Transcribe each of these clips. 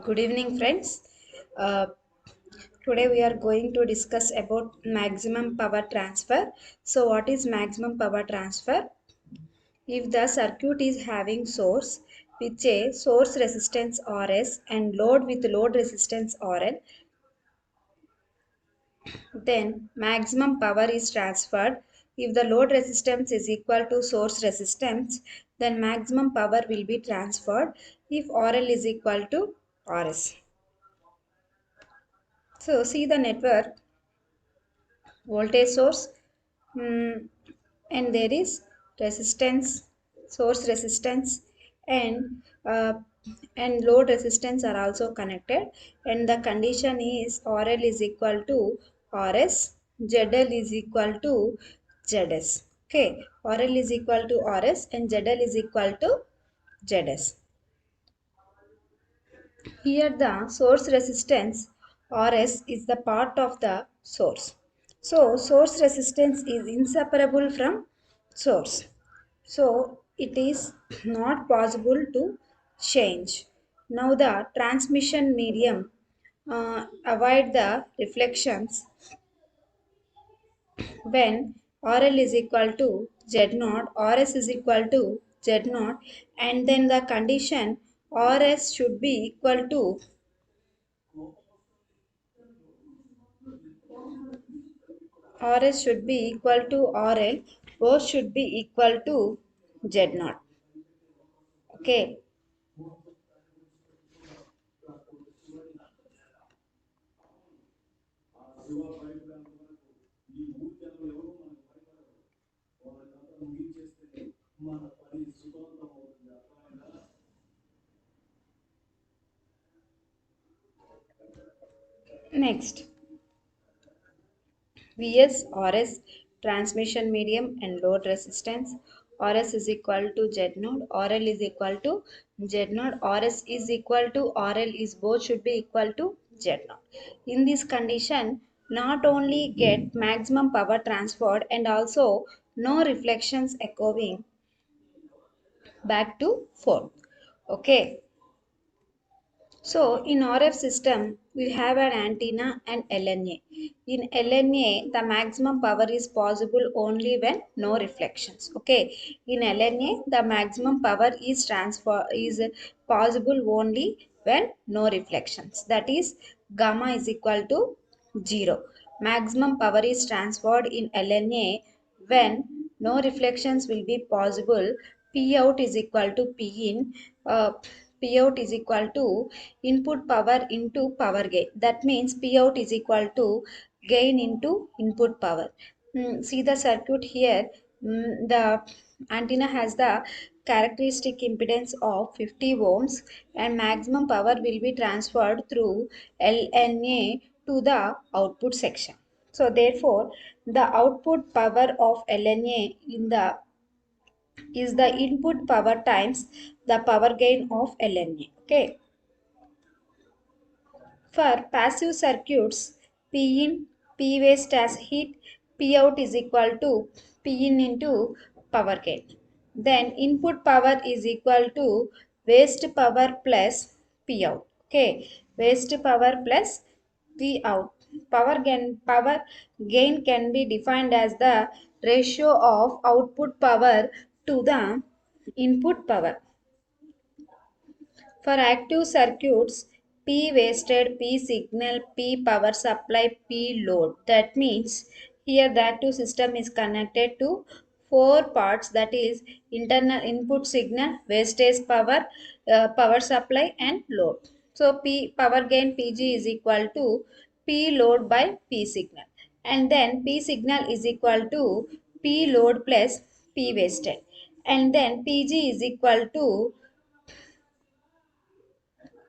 Good evening, friends. Uh, Today we are going to discuss about maximum power transfer. So, what is maximum power transfer? If the circuit is having source with a source resistance Rs and load with load resistance RL, then maximum power is transferred. If the load resistance is equal to source resistance, then maximum power will be transferred if RL is equal to Rs. So, see the network voltage source, mm, and there is resistance, source resistance, and load resistance are also connected, and the condition is RL is equal to Rs, ZL is equal to Zs. Okay, RL is equal to Rs and ZL is equal to Zs. Here the source resistance Rs is the part of the source. So source resistance is inseparable from source. So it is not possible to change. Now the transmission medium avoid the reflections when RL is equal to Z0, Rs is equal to Z0, and then the condition Rs should be equal to Rs should be equal to RL, both should be equal to Z0. Okay. Next, Vs, Rs, transmission medium and load resistance. Rs is equal to Z node, RL is equal to Z node, Rs is equal to RL is both should be equal to Z node. In this condition, not only get maximum power transferred and also no reflections echoing back to forth. Okay. So in RF system, we have an antenna and LNA. In LNA, the maximum power is possible only when no reflections. Okay. In LNA, the maximum power is possible only when no reflections. That is gamma is equal to 0. Maximum power is transferred in LNA when no reflections will be possible. P out is equal to P in. P out is equal to input power into power gain. That means P out is equal to gain into input power. See the circuit here. The antenna has the characteristic impedance of 50 ohms and maximum power will be transferred through LNA to the output section. So therefore, the output power of LNA in the is the input power times the power gain of LNA. Okay. For passive circuits, P in, P waste as heat, P out is equal to P in into power gain. Then input power is equal to waste power plus P out. Okay, waste power plus P out. Power gain can be defined as the ratio of output power to the input power. For active circuits, P wasted, P signal, P power supply, P load. That means here the active system is connected to four parts, that is internal input signal, wastage power, power supply and load. So P power gain Pg is equal to P load by P signal, and then P signal is equal to P load plus P wasted, and then Pg is equal to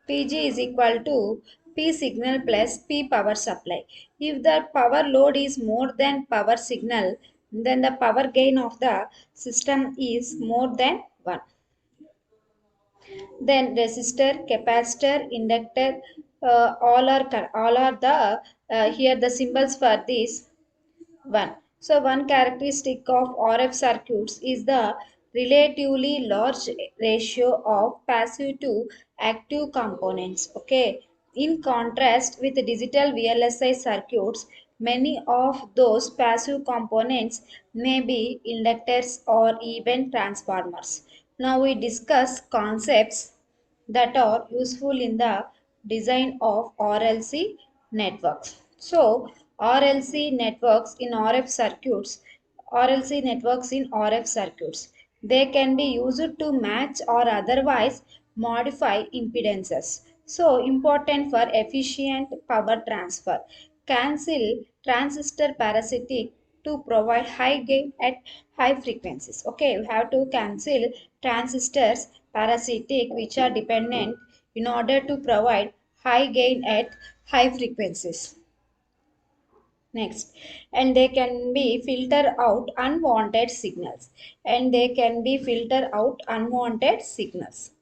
Pg is equal to P signal plus P power supply. If the power load is more than power signal, then the power gain of the system is more than 1. Then resistor, capacitor, inductor, all are the here the symbols for this one. So one characteristic of RF circuits is the relatively large ratio of passive to active components. Okay. In contrast with digital VLSI circuits, many of those passive components may be inductors or even transformers. Now we discuss concepts that are useful in the design of RLC networks. So, RLC networks in RF circuits, RLC networks in RF circuits, they can be used to match or otherwise modify impedances. So, important for efficient power transfer. Cancel transistor parasitic to provide high gain at high frequencies. Okay, we have to cancel transistors parasitic which are dependent in order to provide high gain at high frequencies. Next, and they can be filter out unwanted signals, and they can be filter out unwanted signals.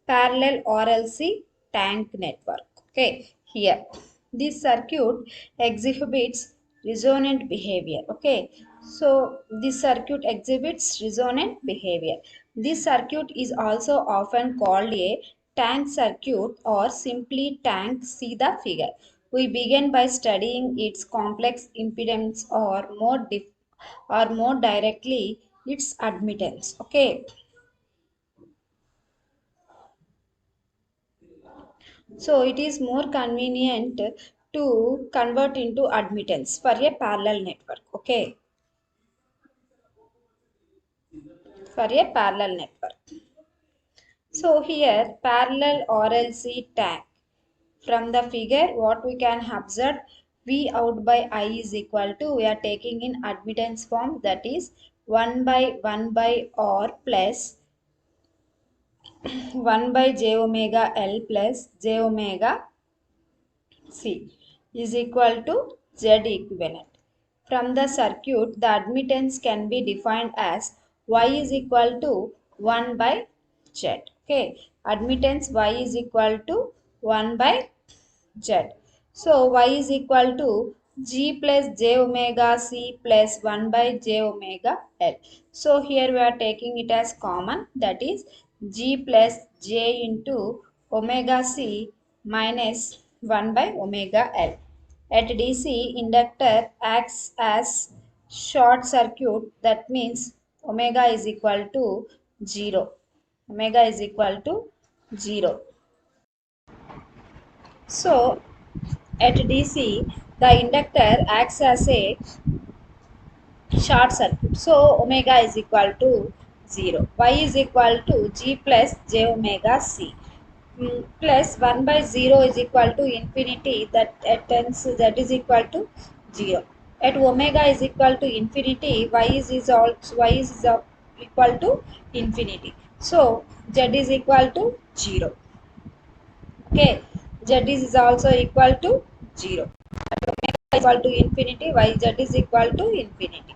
Parallel RLC tank network. Okay, here this circuit exhibits resonant behavior. Okay, so this circuit exhibits resonant behavior. This circuit is also often called a tank circuit or simply tank. See the figure. We begin by studying its complex impedance or more directly its admittance. Okay, so it is more convenient to convert into admittance for a parallel network. Okay, for a parallel network. So here parallel RLC tank. From the figure, what we can observe, V out by I is equal to, we are taking in admittance form, that is 1 by 1 by R plus 1 by j omega L plus j omega C is equal to Z equivalent. From the circuit, the admittance can be defined as Y is equal to 1 by Z. Okay, admittance Y is equal to 1 by Z. So Y is equal to G plus J omega C plus 1 by J omega L. So here we are taking it as common, that is G plus J into omega C minus 1 by omega L. At DC, inductor acts as short circuit, that means omega is equal to 0. Omega is equal to 0. So at DC, the inductor acts as a short circuit. So omega is equal to 0. Y is equal to G plus J omega C. Plus 1 by 0 is equal to infinity, that at tends that is equal to 0. At omega is equal to infinity, y is equal to infinity. So Z is equal to 0. Okay, Z is also equal to 0. Equal to infinity, yz is equal to infinity.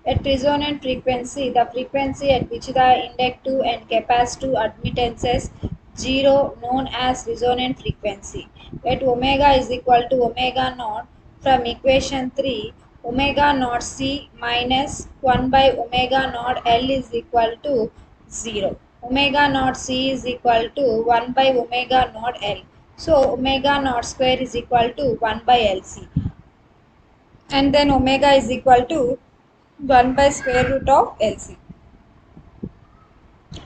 At resonant frequency, the frequency at which the inductive and capacitive admittances 0 known as resonant frequency. At omega is equal to omega naught, from equation 3, omega naught C minus 1 by omega naught L is equal to 0. Omega naught C is equal to 1 by omega naught L. So omega naught square is equal to 1 by LC. And then omega is equal to 1 by square root of LC.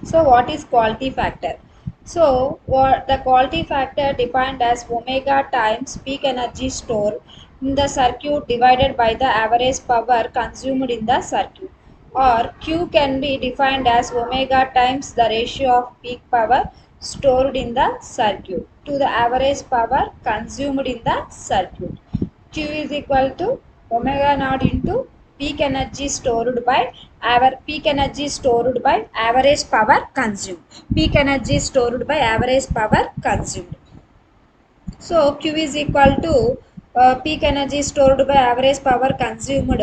So what is quality factor? So what the quality factor defined as omega times peak energy stored in the circuit divided by the average power consumed in the circuit, or Q can be defined as omega times the ratio of peak power stored in the circuit to the average power consumed in the circuit. Q is equal to omega naught into peak energy stored by average power consumed. Peak energy stored by average power consumed. So Q is equal to peak energy stored by average power consumed.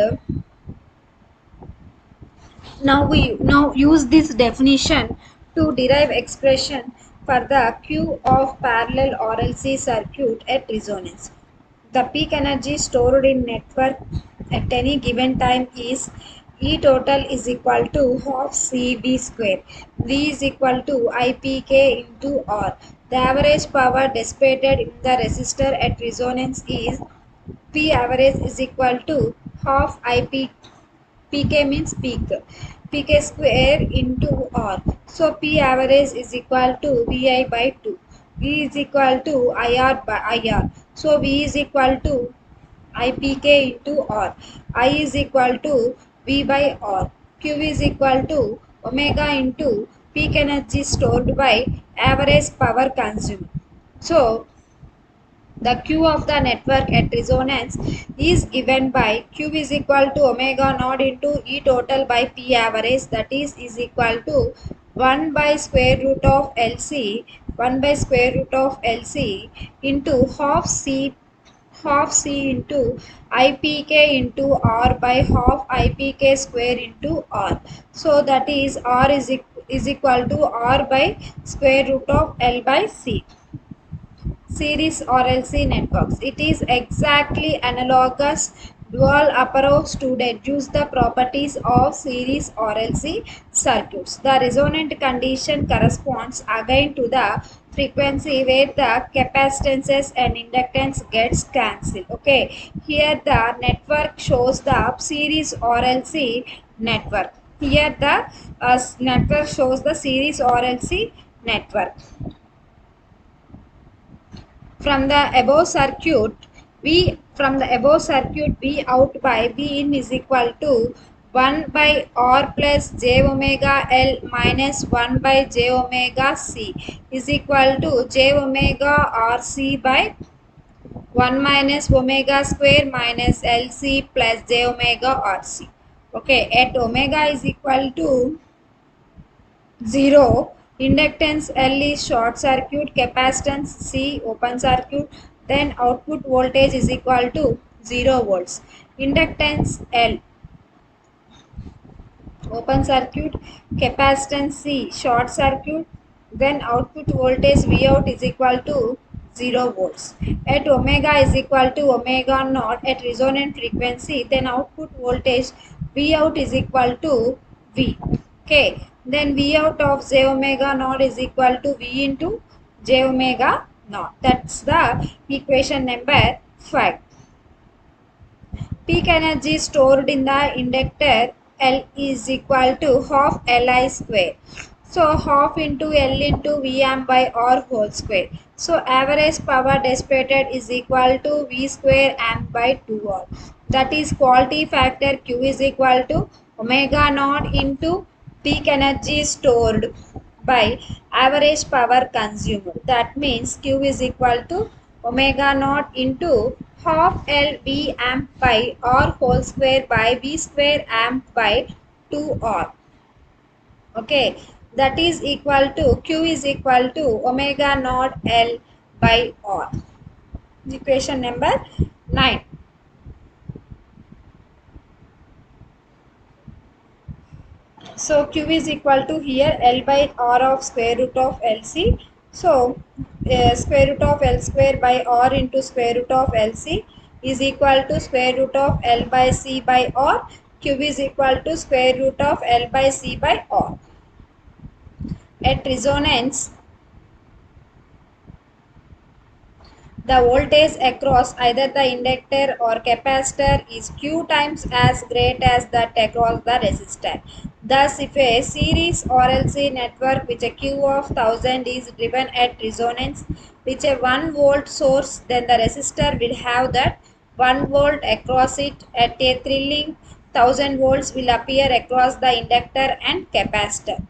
Now we use this definition to derive expression for the Q of parallel RLC circuit at resonance. The peak energy stored in network at any given time is E total is equal to half CV square. V is equal to IPK into R. The average power dissipated in the resistor at resonance is P average is equal to half IP. PK means peak. PK square into R. So P average is equal to VI by 2. V is equal to IR by IR. So V is equal to IPK into R. I is equal to V by R. Q is equal to omega into peak energy stored by average power consumed. So the Q of the network at resonance is given by Q is equal to omega naught into E total by P average, that is equal to 1 by square root of LC, 1 by square root of LC into half C into IPK into R by half IPK square into R. So that is R is equal to R by square root of L by C. Series RLC networks. It is exactly analogous dual approach to deduce the properties of series RLC circuits. The resonant condition corresponds again to the frequency where the capacitances and inductance gets cancelled. Okay, here the network shows the series RLC network. Here the network shows the series RLC network. From the above circuit V out by V in is equal to 1 by R plus j omega L minus 1 by j omega C is equal to j omega RC by 1 minus omega square minus LC plus j omega RC. Okay, at omega is equal to 0, inductance L is short circuit, capacitance C open circuit, then output voltage is equal to 0 volts. Inductance L open circuit, capacitance C short circuit, then output voltage V out is equal to 0 volts. At omega is equal to omega naught at resonant frequency, then output voltage V out is equal to V. Okay, then V out of j omega naught is equal to V into j omega naught. That's the equation number 5. Peak energy stored in the inductor L is equal to half Li square. So half into L into Vm by R whole square. So average power dissipated is equal to V square amp by 2R. That is quality factor Q is equal to omega naught into peak energy stored by average power consumed. That means Q is equal to omega naught into half L V amp by R whole square by V square amp by 2R. Okay, that is equal to Q is equal to omega naught L by R. Equation number 9. So Q is equal to here L by R of square root of LC. So square root of L square by R into square root of LC is equal to square root of L by C by R. Q is equal to square root of L by C by R. At resonance, the voltage across either the inductor or capacitor is Q times as great as that across the resistor. Thus, if a series RLC network with a Q of 1000 is driven at resonance with a 1 volt source, then the resistor will have that 1 volt across it. At a thrilling 1000 volts will appear across the inductor and capacitor.